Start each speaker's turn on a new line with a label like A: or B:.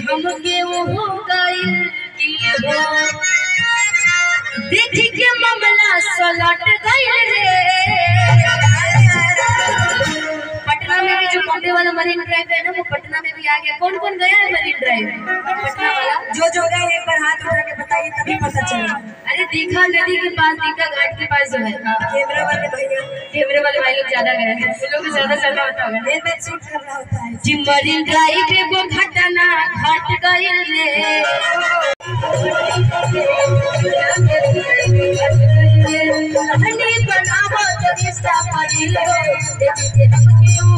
A: हमके वो हो गई देखी के मामला सलट गई रे। पटना में भी जो बॉम्बे वाला मरीन ड्राइव है ना, वो पटना में भी आ गया। कौन कौन गया है मरीन ड्राइव पटना वाला? जो गए एक बार हाथ उठा के बताइए, तभी पता चला। अरे दीघा नदी के पास, दीघा घाट के पास जो है, कैमरे वाले भाई लोग ज्यादा गए हैं, वो लोग ज्यादा चलना होता है, ये मैं शूट कर रहा होता है जी। मरीन ड्राइव पे वो घटना घट गई रे। कहानी बनावो तो रिश्ता पड़ी लो, देखिए हमके वो